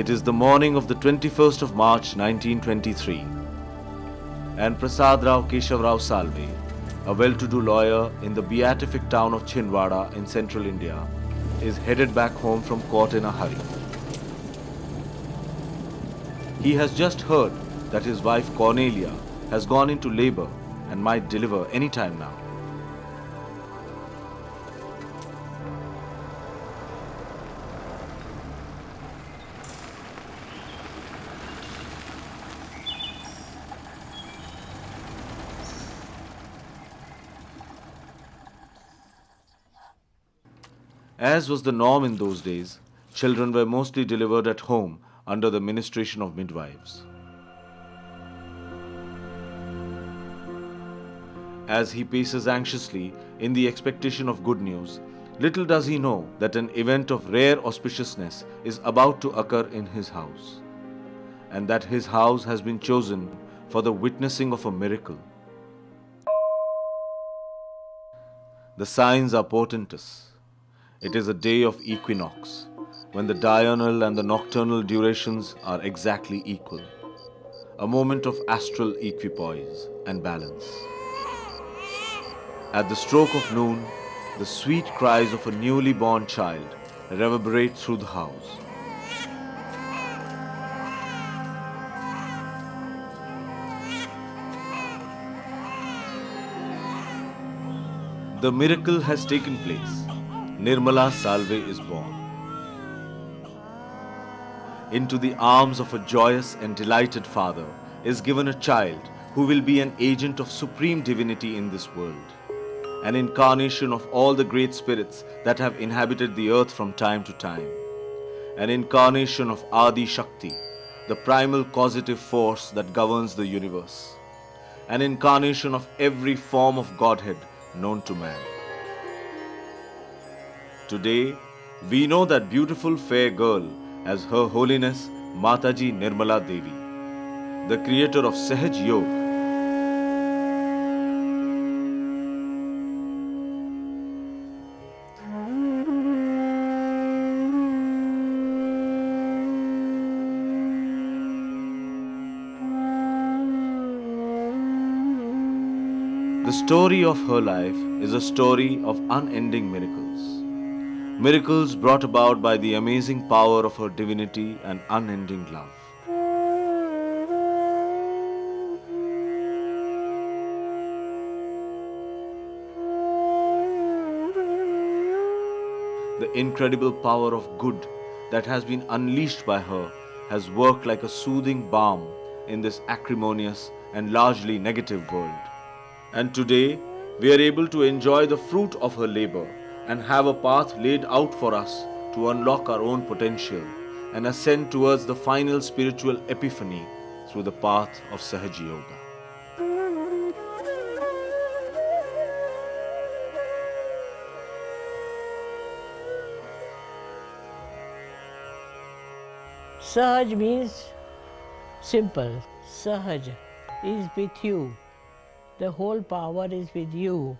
It is the morning of the 21st of March 1923, and Prasad Rao Keshavrao Salve, a well-to-do lawyer in the beatific town of Chhindwara in central India, is headed back home from court in a hurry. He has just heard that his wife Cornelia has gone into labor and might deliver any time now. As was the norm in those days, children were mostly delivered at home under the ministration of midwives. As he paces anxiously in the expectation of good news, little does he know that an event of rare auspiciousness is about to occur in his house, and that his house has been chosen for the witnessing of a miracle. The signs are portentous. It is a day of equinox, when the diurnal and the nocturnal durations are exactly equal. A moment of astral equipoise and balance. At the stroke of noon, the sweet cries of a newly born child reverberate through the house. The miracle has taken place. Nirmala Salve is born. Into the arms of a joyous and delighted father is given a child who will be an agent of supreme divinity in this world, an incarnation of all the great spirits that have inhabited the earth from time to time, an incarnation of Adi Shakti, the primal causative force that governs the universe, an incarnation of every form of Godhead known to man. Today, we know that beautiful fair girl as Her Holiness Mataji Nirmala Devi, the creator of Sahaj Yoga. The story of her life is a story of unending miracles. Miracles brought about by the amazing power of her divinity and unending love. The incredible power of good that has been unleashed by her has worked like a soothing balm in this acrimonious and largely negative world. And today, we are able to enjoy the fruit of her labor and have a path laid out for us to unlock our own potential and ascend towards the final spiritual epiphany through the path of Sahaj Yoga. Sahaj means simple. Sahaj is with you. The whole power is with you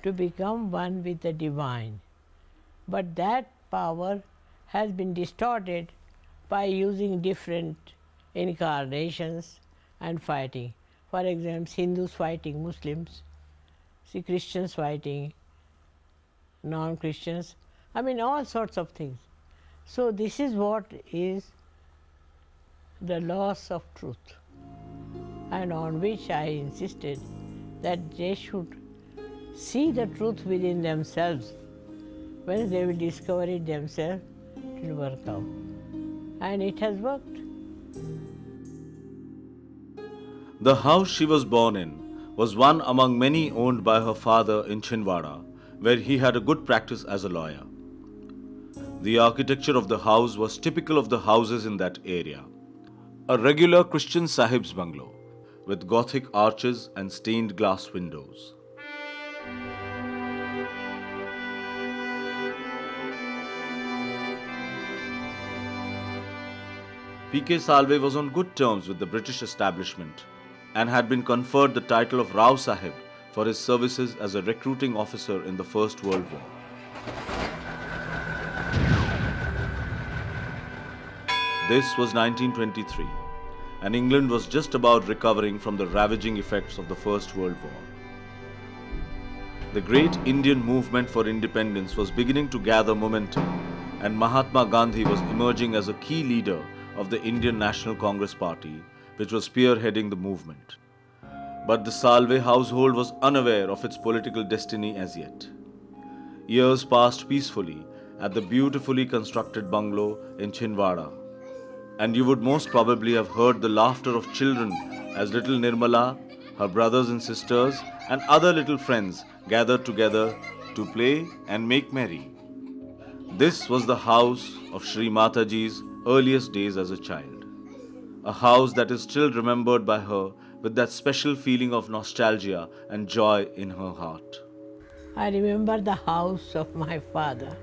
to become one with the divine. But that power has been distorted by using different incarnations and fighting. For example, Hindus fighting Muslims, see Christians fighting non-Christians, all sorts of things. So this is what is the loss of truth, and on which I insisted that they should see the truth within themselves. When they will discover it themselves, it will work out. And it has worked. The house she was born in was one among many owned by her father in Chhindwara, where he had a good practice as a lawyer. The architecture of the house was typical of the houses in that area. A regular Christian Sahib's bungalow, with Gothic arches and stained glass windows. P.K. Salve was on good terms with the British establishment and had been conferred the title of Rao Sahib for his services as a recruiting officer in the First World War. This was 1923, and England was just about recovering from the ravaging effects of the First World War. The great Indian movement for independence was beginning to gather momentum, and Mahatma Gandhi was emerging as a key leader of the Indian National Congress Party, which was spearheading the movement. But the Salve household was unaware of its political destiny as yet. Years passed peacefully at the beautifully constructed bungalow in Chinwada, and you would most probably have heard the laughter of children as little Nirmala, her brothers and sisters, and other little friends gathered together to play and make merry. This was the house of Sri Mataji's earliest days as a child, a house that is still remembered by her with that special feeling of nostalgia and joy in her heart. I remember the house of my father,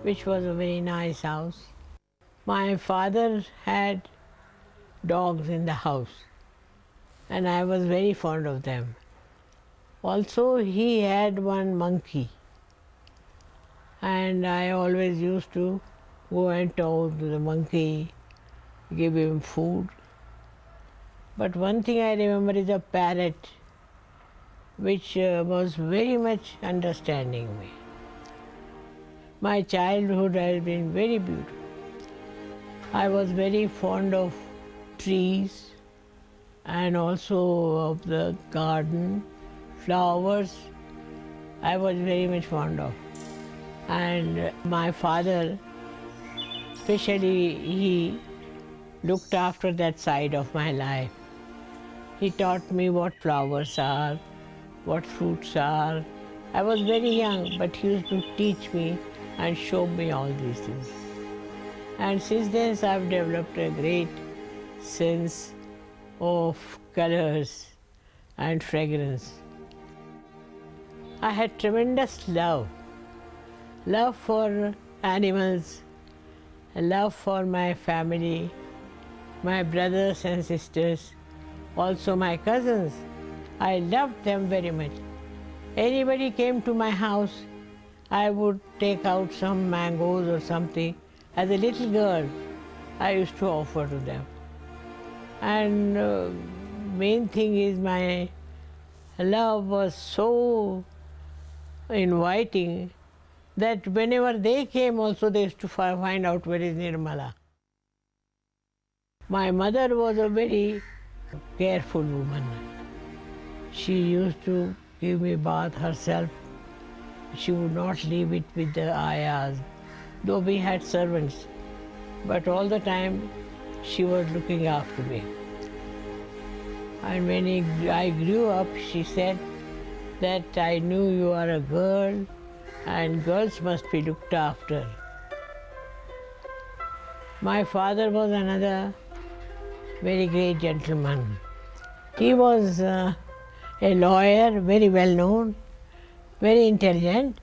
which was a very nice house. My father had dogs in the house, and I was very fond of them. Also, he had one monkey, and I always used to go and talk to the monkey, give him food. But one thing I remember is a parrot, which was very much understanding me. My childhood has been very beautiful. I was very fond of trees and also of the garden, flowers. I was very much fond of. And my father, especially, he looked after that side of my life. He taught me what flowers are, what fruits are. I was very young, but he used to teach me and show me all these things. And since then, I've developed a great sense of colors and fragrance. I had tremendous love for animals, love for my family, my brothers and sisters, also my cousins. I loved them very much. Anybody came to my house, I would take out some mangoes or something. As a little girl, I used to offer to them. And main thing is my love was so inviting that whenever they came also they used to find out where is Nirmala. My mother was a very careful woman. She used to give me bath herself. She would not leave it with the ayahs, though we had servants. But all the time she was looking after me. And when I grew up, she said that I knew you are a girl and girls must be looked after. My father was another very great gentleman. He was a lawyer, very well known, very intelligent,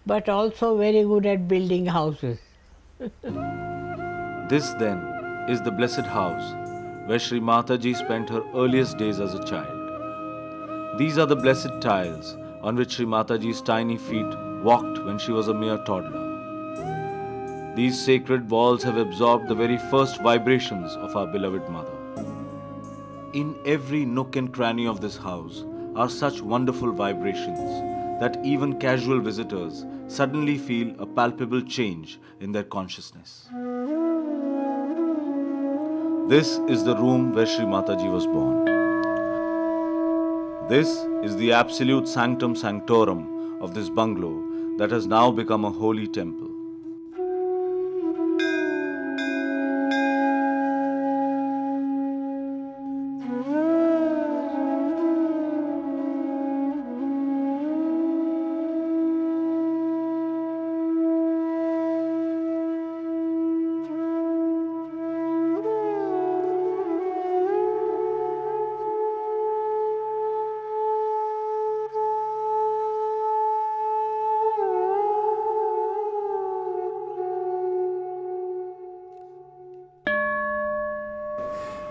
but also very good at building houses. This then is the blessed house where Sri Mataji spent her earliest days as a child. These are the blessed tiles on which Sri Mataji's tiny feet walked when she was a mere toddler. These sacred walls have absorbed the very first vibrations of our beloved mother. In every nook and cranny of this house are such wonderful vibrations that even casual visitors suddenly feel a palpable change in their consciousness. This is the room where Sri Mataji was born. This is the absolute sanctum sanctorum of this bungalow that has now become a holy temple.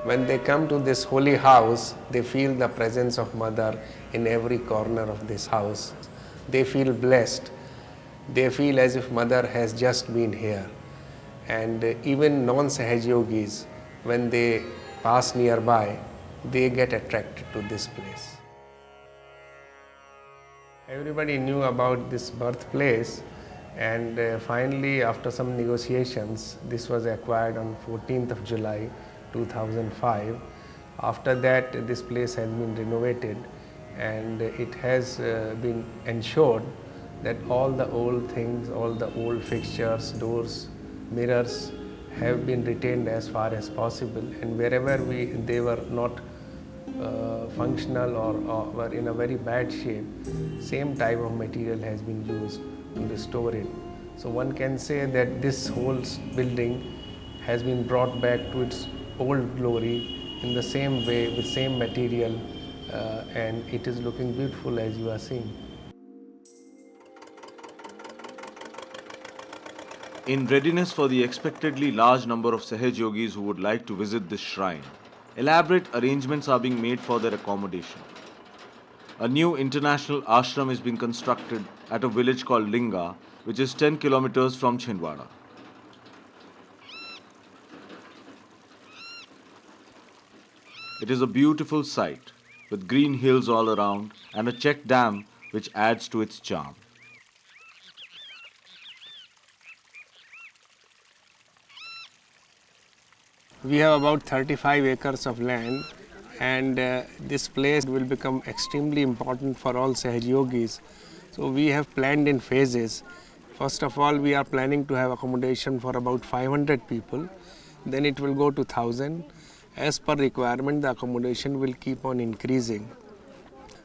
When they come to this holy house, they feel the presence of Mother in every corner of this house. They feel blessed. They feel as if Mother has just been here. and even non-Sahaj yogis, when they pass nearby, they get attracted to this place. Everybody knew about this birthplace, and finally, after some negotiations, this was acquired on 14th of July 2005. After that, this place has been renovated, and it has been ensured that all the old things, all the old fixtures, doors, mirrors have been retained as far as possible, and wherever they were not functional or were in a very bad shape, same type of material has been used to restore it. So one can say that this whole building has been brought back to its old glory in the same way, with same material, and it is looking beautiful as you are seeing. In readiness for the expectedly large number of Sahaj yogis who would like to visit this shrine, elaborate arrangements are being made for their accommodation. A new international ashram is being constructed at a village called Linga, which is 10 kilometers from Chhindwara. It is a beautiful site with green hills all around and a check dam which adds to its charm. We have about 35 acres of land, and this place will become extremely important for all Sahaj yogis. So we have planned in phases. First of all, we are planning to have accommodation for about 500 people. Then it will go to 1,000. As per requirement, the accommodation will keep on increasing.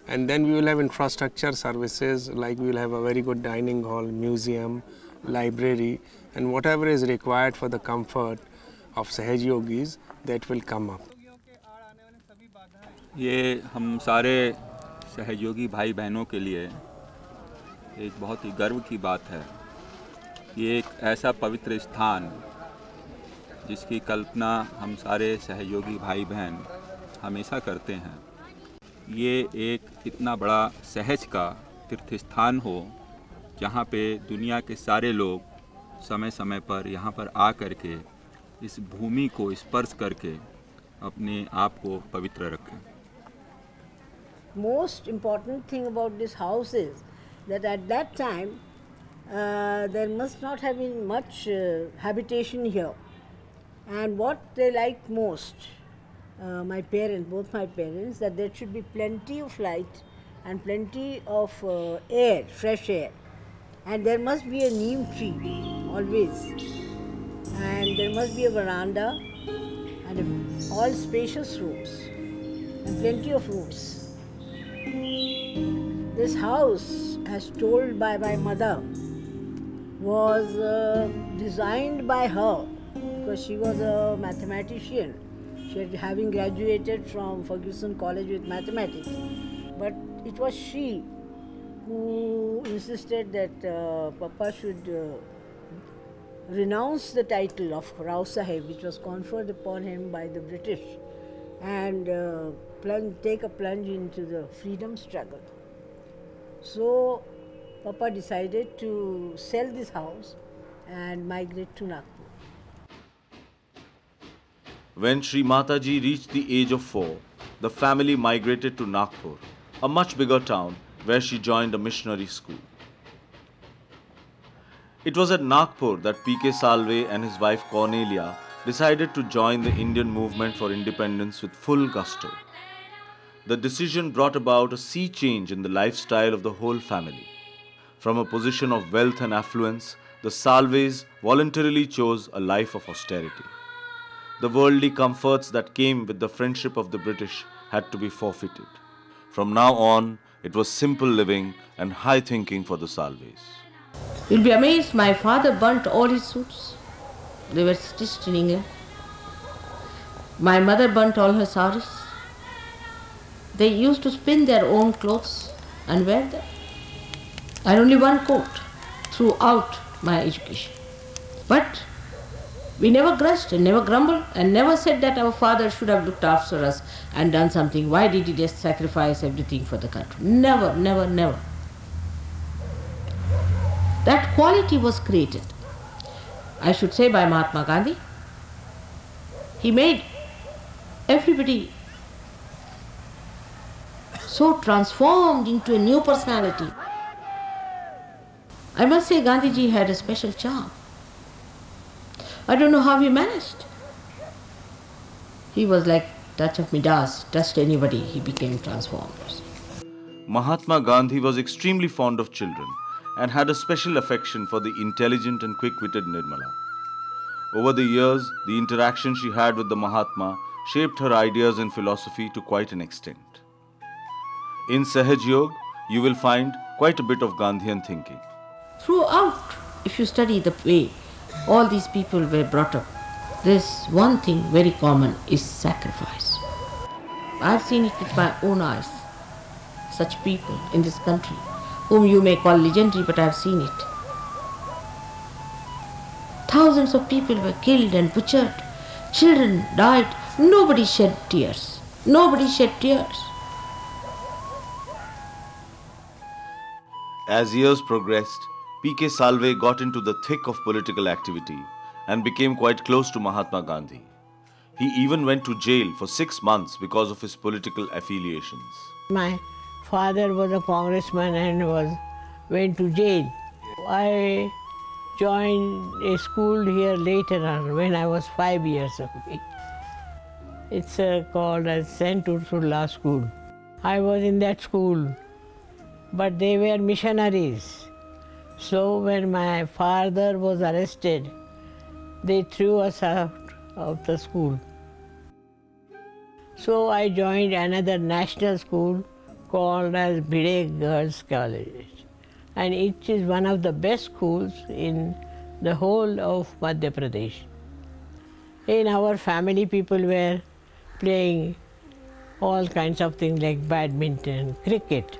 And then we will have infrastructure services, like we will have a very good dining hall, museum, library, and whatever is required for the comfort of Sahaj yogis, that will come up. ये हम सारे सहयोगी भाई बहनों के लिए एक बहुत ही गर्व की बात है। ये एक ऐसा पवित्र स्थान जिसकी कल्पना हम सारे सहयोगी भाई बहन हमेशा करते हैं। ये एक इतना बड़ा सहज का तीर्थ स्थान हो जहाँ पे दुनिया के सारे लोग समय समय पर यहाँ पर आ कर के इस भूमि को स्पर्श करके अपने आप को पवित्र रखें। Most important thing about this house is that at that time there must not have been much habitation here, and what they liked most, my parents, both my parents, that there should be plenty of light and plenty of air, fresh air, and there must be a neem tree always, and there must be a veranda and all spacious rooms and plenty of rooms. This house, as told by my mother, was designed by her because she was a mathematician. She had, having graduated from Ferguson College with mathematics, but it was she who insisted that Papa should renounce the title of Rao Sahib, which was conferred upon him by the British, and take a plunge into the freedom struggle. So Papa decided to sell this house and migrate to Nagpur. When Sri Mataji reached the age of 4, the family migrated to Nagpur, a much bigger town where she joined a missionary school. It was at Nagpur that P.K. Salve and his wife Cornelia decided to join the Indian movement for independence with full gusto. The decision brought about a sea change in the lifestyle of the whole family. From a position of wealth and affluence, the Salves voluntarily chose a life of austerity. The worldly comforts that came with the friendship of the British had to be forfeited. From now on, it was simple living and high thinking for the Salves. You'll be amazed, my father burnt all his suits. They were stitched in England. My mother burnt all her saris. They used to spin their own clothes and wear them. I had only one coat throughout my education. But we never grudged and never grumbled and never said that our father should have looked after us and done something. Why did he just sacrifice everything for the country? Never, never, never. That quality was created. I should say by Mahatma Gandhi. He made everybody so transformed into a new personality. I must say Gandhiji had a special charm. I don't know how he managed. He was like touch of Midas, touched anybody, he became transformed. Mahatma Gandhi was extremely fond of children and had a special affection for the intelligent and quick-witted Nirmala. Over the years, the interaction she had with the Mahatma shaped her ideas and philosophy to quite an extent. In Sahaj Yoga, you will find quite a bit of Gandhian thinking. Throughout, if you study the way all these people were brought up, there's one thing very common is sacrifice. I've seen it with my own eyes. Such people in this country, whom you may call legendary, but I've seen it. Thousands of people were killed and butchered. Children died. Nobody shed tears. Nobody shed tears. As years progressed, P.K. Salve got into the thick of political activity and became quite close to Mahatma Gandhi. He even went to jail for 6 months because of his political affiliations. My father was a congressman and went to jail. I joined a school here later on when I was 5 years of age. It's called as St. Ursula School. I was in that school, but they were missionaries. So when my father was arrested, they threw us out of the school. So I joined another national school called as Bhide Girls College. And it is one of the best schools in the whole of Madhya Pradesh. In our family, people were playing all kinds of things like badminton, cricket.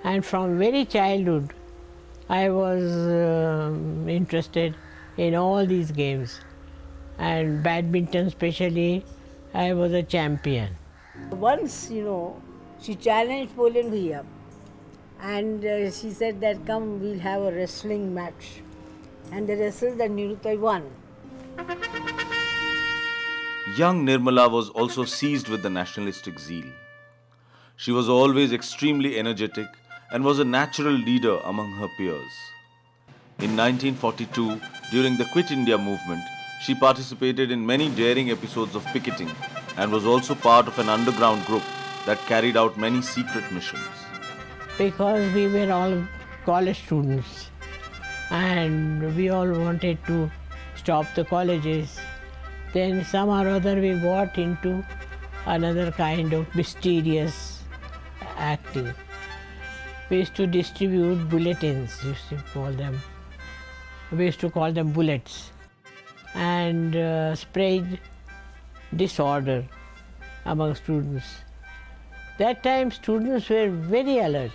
And from very childhood, I was interested in all these games. And badminton especially, I was a champion. Once, she challenged Polen Bhaiya. And she said that, come, we'll have a wrestling match. And they wrestled and Nirutai won. Young Nirmala was also seized with the nationalistic zeal. She was always extremely energetic and was a natural leader among her peers. In 1942, during the Quit India movement, she participated in many daring episodes of picketing and was also part of an underground group that carried out many secret missions. Because we were all college students and we all wanted to stop the colleges. Then somehow or other we got into another kind of mysterious acting. We used to distribute bulletins, we used to call them bullets, and spread disorder among students. That time students were very alert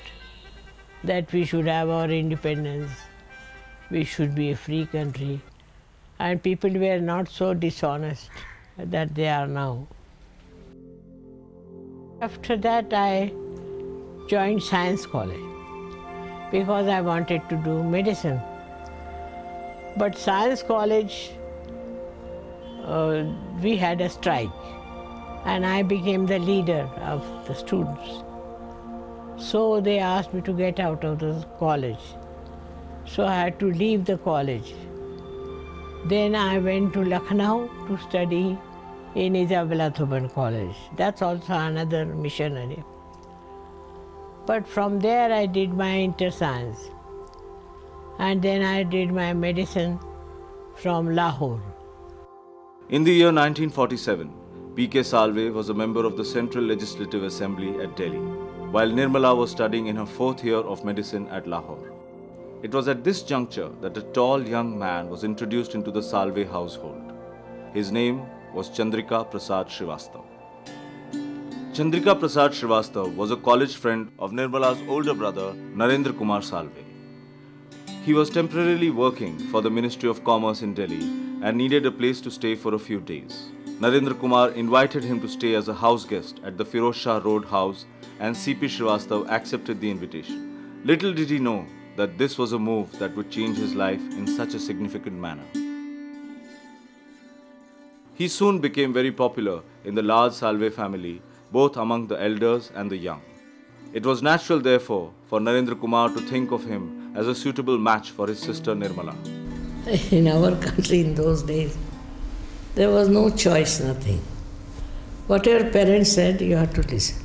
that we should have our independence, we should be a free country, and people were not so dishonest that they are now. After that I joined Science College because I wanted to do medicine. But Science College, we had a strike and I became the leader of the students. So they asked me to get out of the college. So I had to leave the college. Then I went to Lucknow to study in Isabella Thuban College. That's also another missionary. But from there I did my inter-science. And then I did my medicine from Lahore. In the year 1947, P.K. Salve was a member of the Central Legislative Assembly at Delhi, while Nirmala was studying in her 4th year of medicine at Lahore. It was at this juncture that a tall young man was introduced into the Salve household. His name was Chandrika Prasad Srivastava. Chandrika Prasad Srivastava was a college friend of Nirmala's older brother, Narendra Kumar Salve. He was temporarily working for the Ministry of Commerce in Delhi and needed a place to stay for a few days. Narendra Kumar invited him to stay as a house guest at the Firoz Shah Road house, and C.P. Srivastava accepted the invitation. Little did he know that this was a move that would change his life in such a significant manner. He soon became very popular in the large Salve family, both among the elders and the young. It was natural, therefore, for Narendra Kumar to think of him as a suitable match for his sister Nirmala. In our country in those days, there was no choice, nothing. Whatever parents said, you had to listen.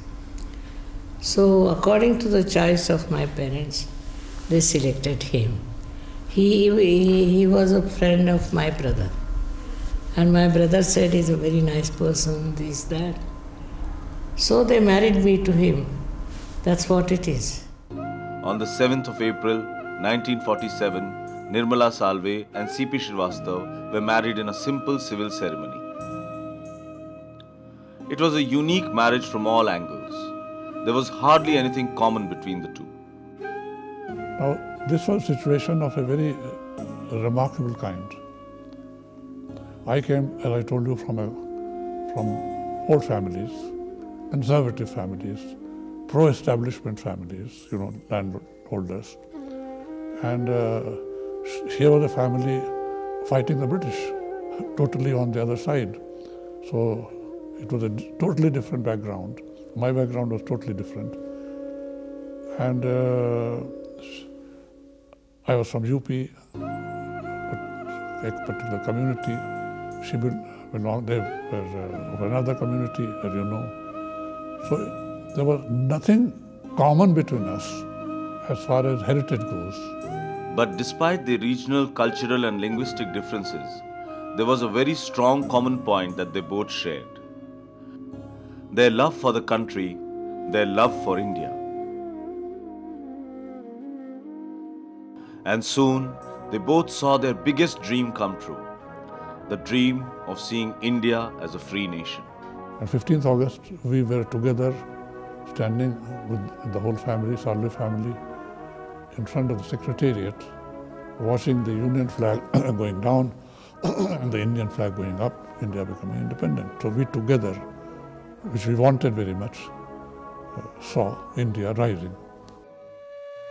So, according to the choice of my parents, they selected him. He was a friend of my brother. And my brother said he's a very nice person, this, that. So they married me to him. That's what it is. On the 7th of April, 1947, Nirmala Salve and C.P. Srivastava were married in a simple civil ceremony. It was a unique marriage from all angles. There was hardly anything common between the two. Now, this was a situation of a very remarkable kind. I came, as I told you, from old families, conservative families, pro-establishment families, landholders. And here was a family fighting the British, totally on the other side. So it was a totally different background. My background was totally different. And I was from UP, a particular community. She belonged, they were of another community, as you know. So there was nothing common between us as far as heritage goes. But despite the regional, cultural and linguistic differences, there was a very strong common point that they both shared. Their love for the country, their love for India. And soon, they both saw their biggest dream come true. The dream of seeing India as a free nation. On 15th August, we were together, standing with the whole family, Salve family, in front of the Secretariat, watching the Union flag going down and the Indian flag going up, India becoming independent. So we together, which we wanted very much, saw India rising.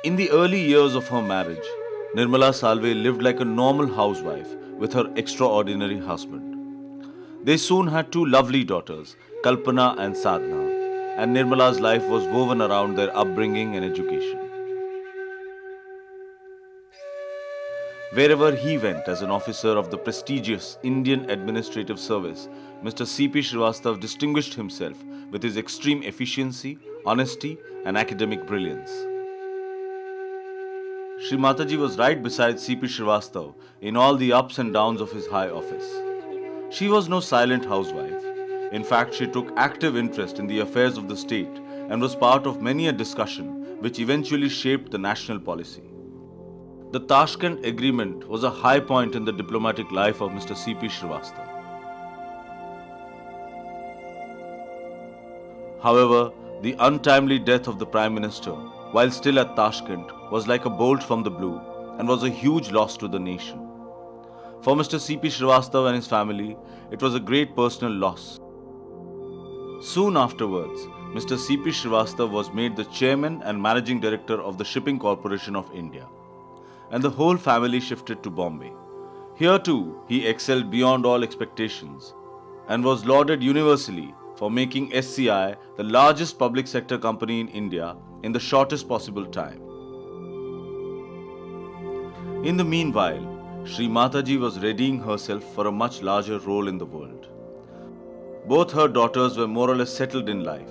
In the early years of her marriage, Nirmala Salve lived like a normal housewife with her extraordinary husband. They soon had two lovely daughters, Kalpana and Sadhna, and Nirmala's life was woven around their upbringing and education. Wherever he went as an officer of the prestigious Indian Administrative Service, Mr. C.P. Srivastava distinguished himself with his extreme efficiency, honesty and academic brilliance. Shri Mataji was right beside C.P. Srivastava in all the ups and downs of his high office. She was no silent housewife. In fact, she took active interest in the affairs of the state and was part of many a discussion which eventually shaped the national policy. The Tashkent Agreement was a high point in the diplomatic life of Mr. C.P. Srivastava. However, the untimely death of the Prime Minister, while still at Tashkent, was like a bolt from the blue and was a huge loss to the nation. For Mr. C.P. Srivastava and his family, it was a great personal loss. Soon afterwards, Mr. C.P. Srivastava was made the chairman and managing director of the Shipping Corporation of India, and the whole family shifted to Bombay. Here too, he excelled beyond all expectations and was lauded universally for making SCI the largest public sector company in India in the shortest possible time. In the meanwhile, Shri Mataji was readying herself for a much larger role in the world. Both her daughters were more or less settled in life,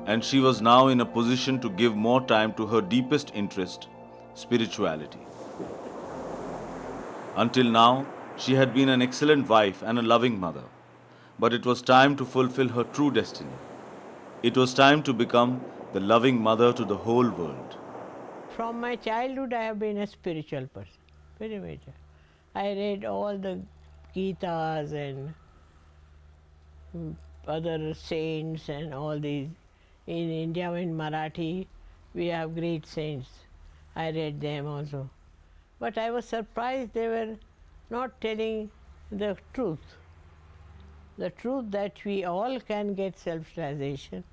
and she was now in a position to give more time to her deepest interest, spirituality. Until now, she had been an excellent wife and a loving mother, but it was time to fulfill her true destiny. It was time to become the loving mother to the whole world. From my childhood, I have been a spiritual person, very major. I read all the Gitas and other saints and all these. In India, in Marathi, we have great saints. I read them also. But I was surprised they were not telling the truth. The truth that we all can get self-realization,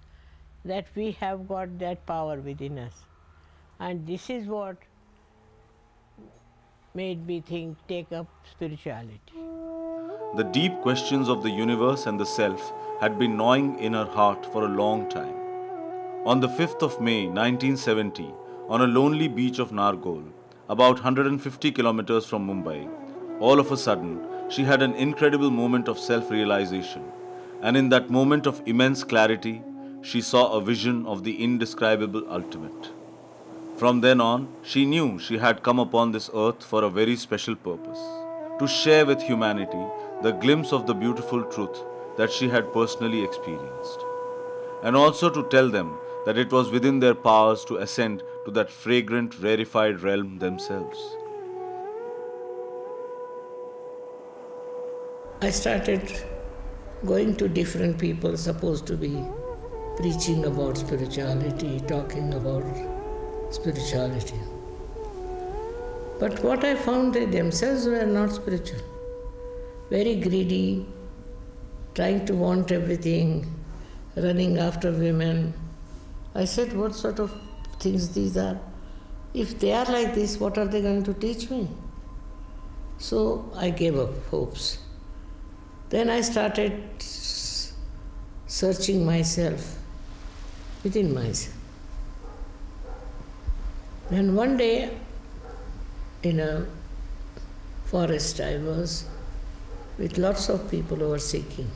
that we have got that power within us. And this is what made me take up spirituality. The deep questions of the universe and the self had been gnawing in her heart for a long time. On the 5th of May 1970, on a lonely beach of Nargol, about 150 kilometers from Mumbai, all of a sudden, she had an incredible moment of self-realization. And in that moment of immense clarity, she saw a vision of the indescribable ultimate. From then on, she knew she had come upon this earth for a very special purpose, to share with humanity the glimpse of the beautiful truth that she had personally experienced, and also to tell them that it was within their powers to ascend to that fragrant, rarefied realm themselves. I started going to different people supposed to be preaching about spirituality, talking about spirituality. But what I found, they themselves were not spiritual. Very greedy, trying to want everything, running after women. I said, what sort of things these are? If they are like this, what are they going to teach me? So I gave up hopes. Then I started searching myself, within myself. Then one day, in a forest I was, with lots of people who were seeking.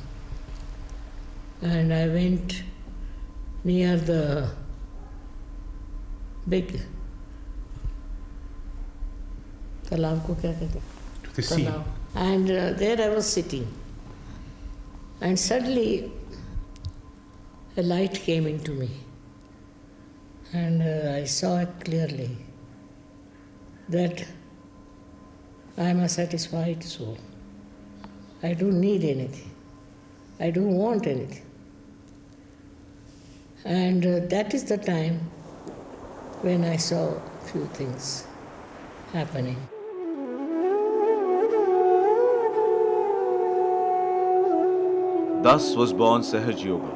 And I went near the big talab ko kya kehte? To the sea. And there I was sitting. And suddenly a light came into me. And I saw it clearly that I am a satisfied soul. I don't need anything. I don't want anything. And that is the time when I saw a few things happening. Thus was born Sahaj Yoga,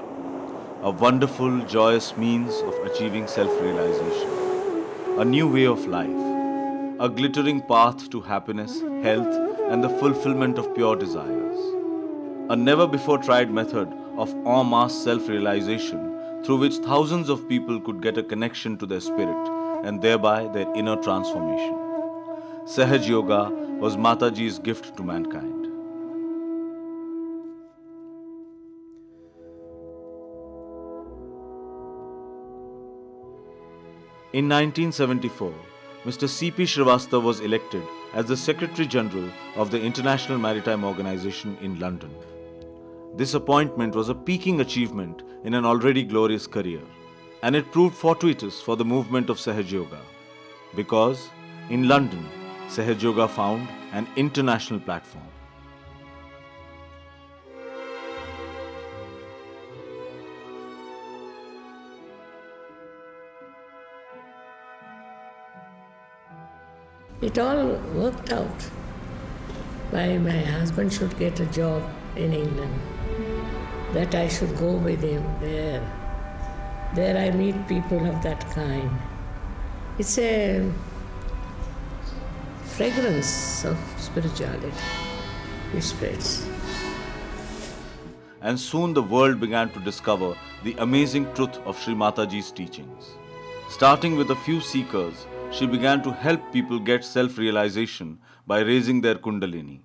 a wonderful, joyous means of achieving self-realization, a new way of life, a glittering path to happiness, health, and the fulfillment of pure desires. A never-before-tried method of en masse self-realization through which thousands of people could get a connection to their spirit and thereby their inner transformation. Sahaj Yoga was Mataji's gift to mankind. In 1974, Mr. C.P. Srivastava was elected as the Secretary General of the International Maritime Organization in London. This appointment was a peaking achievement in an already glorious career, and it proved fortuitous for the movement of Sahaj Yoga, because in London, Sahaj Yoga found an international platform. It all worked out. My husband should get a job in England, that I should go with him there. There I meet people of that kind. It's a fragrance of spirituality which spreads. And soon the world began to discover the amazing truth of Sri Mataji's teachings. Starting with a few seekers, she began to help people get self-realization by raising their Kundalini.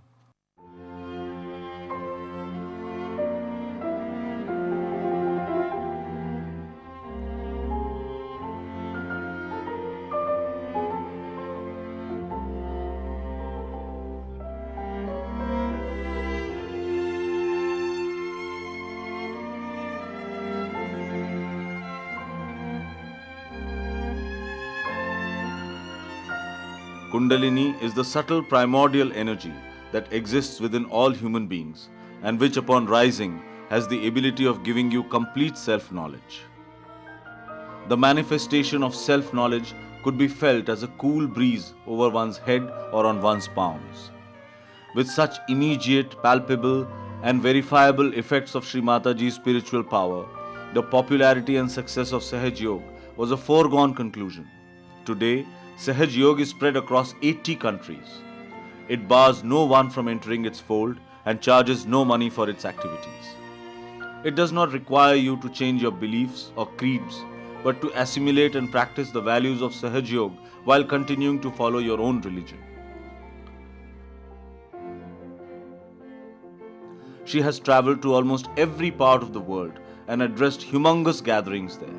Kundalini is the subtle primordial energy that exists within all human beings and which upon rising has the ability of giving you complete self-knowledge. The manifestation of self-knowledge could be felt as a cool breeze over one's head or on one's palms. With such immediate, palpable and verifiable effects of Sri Mataji's spiritual power, the popularity and success of Sahaj Yoga was a foregone conclusion. Today, Sahaj Yoga is spread across 80 countries. It bars no one from entering its fold and charges no money for its activities. It does not require you to change your beliefs or creeds, but to assimilate and practice the values of Sahaj Yoga while continuing to follow your own religion. She has traveled to almost every part of the world and addressed humongous gatherings there.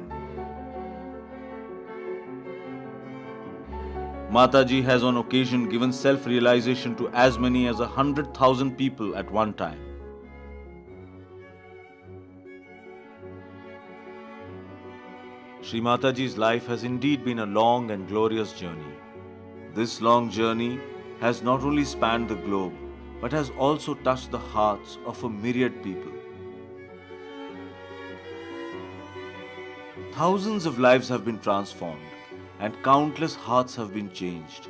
Mataji has on occasion given self-realization to as many as 100,000 people at one time. Shri Mataji's life has indeed been a long and glorious journey. This long journey has not only spanned the globe, but has also touched the hearts of a myriad people. Thousands of lives have been transformed, and countless hearts have been changed.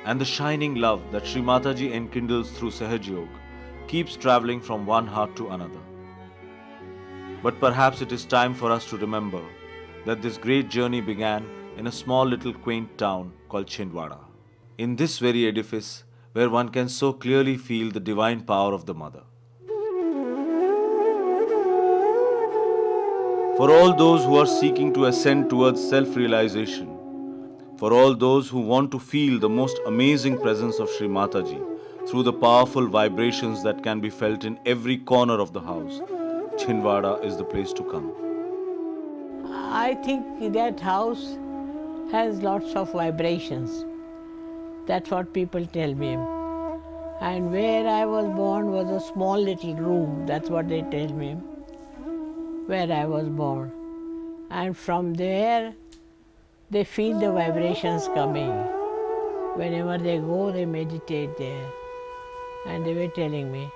And the shining love that Shri Mataji enkindles through Sahaj Yoga keeps travelling from one heart to another. But perhaps it is time for us to remember that this great journey began in a small little quaint town called Chhindwara. In this very edifice, where one can so clearly feel the divine power of the Mother. For all those who are seeking to ascend towards self-realization, for all those who want to feel the most amazing presence of Shri Mataji through the powerful vibrations that can be felt in every corner of the house, Chhindwara is the place to come. I think that house has lots of vibrations. That's what people tell me. And where I was born was a small little room. That's what they tell me, where I was born. And from there, they feel the vibrations coming. Whenever they go, they meditate there. And they were telling me,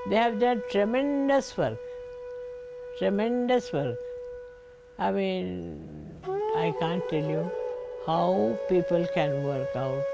they have done tremendous work. Tremendous work. I mean, I can't tell you how people can work out